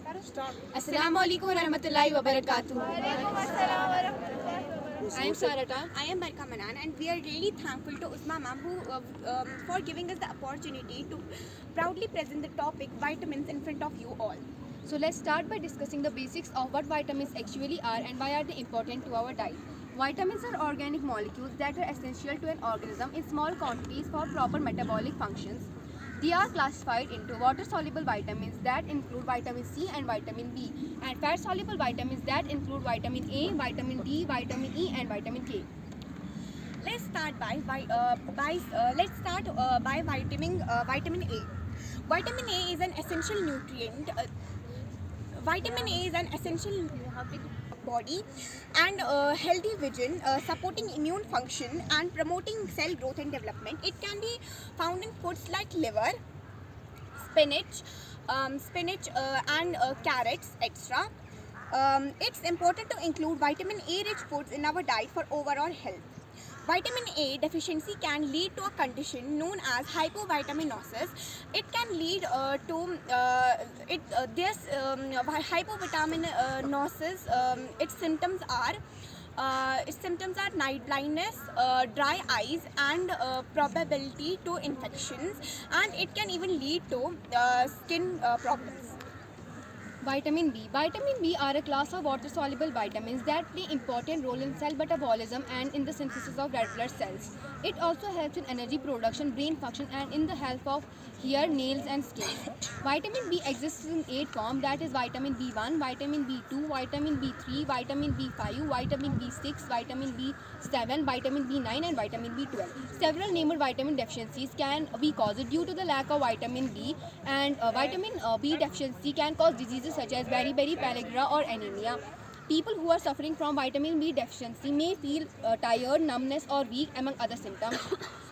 Assalamualaikum warahmatullahi wabarakatuh. I am Sarata. I am Barka Manan, and we are really thankful to Usma ma'am for giving us the opportunity to proudly present the topic vitamins in front of you all. So let's start by discussing the basics of what vitamins actually are and why are they important to our diet. Vitamins are organic molecules that are essential to an organism in small quantities for proper metabolic functions. They are classified into water-soluble vitamins that include vitamin C and vitamin B, and fat-soluble vitamins that include vitamin A, vitamin D, vitamin E, and vitamin K. Let's start by vitamin A. Vitamin A is an essential nutrient. Vitamin A is an essential body and healthy vision, supporting immune function and promoting cell growth and development. It can be found in foods like liver, spinach, and carrots, etc. It's important to include vitamin A rich foods in our diet for overall health. Vitamin A deficiency can lead to a condition known as hypovitaminosis. It can lead hypovitaminosis. Its symptoms are night blindness, dry eyes, and probability to infections, and it can even lead to skin problems. Vitamin B. Vitamin B are a class of water-soluble vitamins that play important role in cell metabolism and in the synthesis of red blood cells. It also helps in energy production, brain function, and in the health of hair, nails, and skin. Vitamin B exists in 8 forms, that is vitamin B1, vitamin B2, vitamin B3, vitamin B5, vitamin B6, vitamin B7, vitamin B9, and vitamin B12. Several named vitamin deficiencies can be caused due to the lack of vitamin B, and vitamin B deficiency can cause diseases such as beriberi, pellagra, or anemia. People who are suffering from vitamin B deficiency may feel tired, numbness, or weak, among other symptoms.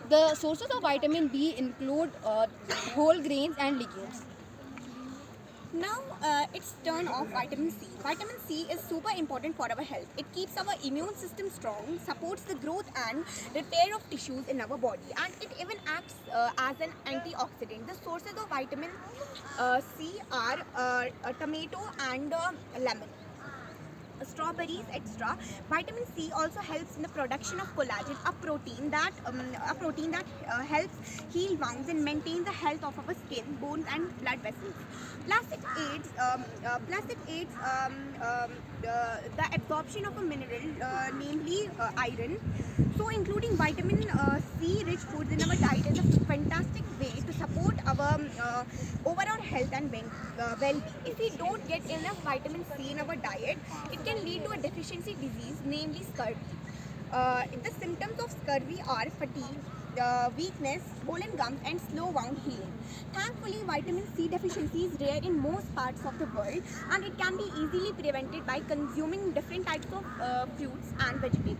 The sources of vitamin B include whole grains and legumes. Now it's turn off vitamin C. Vitamin C is super important for our health. It keeps our immune system strong, supports the growth and repair of tissues in our body, and it even acts as an antioxidant. The sources of vitamin C are tomato and lemon, strawberries, etc. Vitamin C also helps in the production of collagen, a protein that helps heal wounds and maintain the health of our skin, bones, and blood vessels. Plus it aids the absorption of a mineral, namely iron. So, including vitamin C rich foods in our diet is a fantastic way to support our overall health and well-being. If we don't get enough vitamin C in our diet, it can lead to a deficiency disease, namely scurvy. The symptoms of scurvy are fatigue, weakness, swollen gums, and slow wound healing. Thankfully, vitamin C deficiency is rare in most parts of the world, and it can be easily prevented by consuming different types of fruits and vegetables.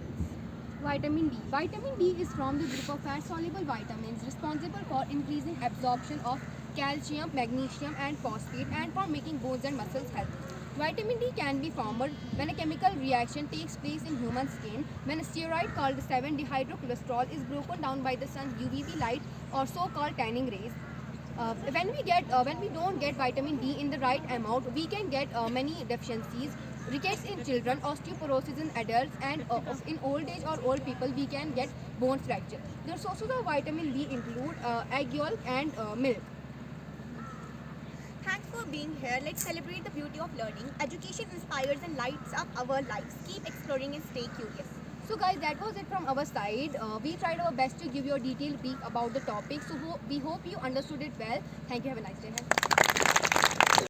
Vitamin D. Vitamin D is from the group of fat-soluble vitamins responsible for increasing absorption of calcium, magnesium, and phosphate, and for making bones and muscles healthy. Vitamin D can be formed when a chemical reaction takes place in human skin, when a steroid called 7-dehydrocholesterol is broken down by the sun's UVB light, or so-called tanning rays. When we don't get vitamin D in the right amount, we can get many deficiencies. Rickets in children, osteoporosis in adults, and in old age or old people we can get bone fracture. The sources of vitamin D include egg yolk and milk. Thanks for being here. Let's celebrate the beauty of learning. Education inspires and lights up our lives. Keep exploring and stay curious. So guys, that was it from our side. We tried our best to give you a detailed peek about the topic. So we hope you understood it well. Thank you. Have a nice day.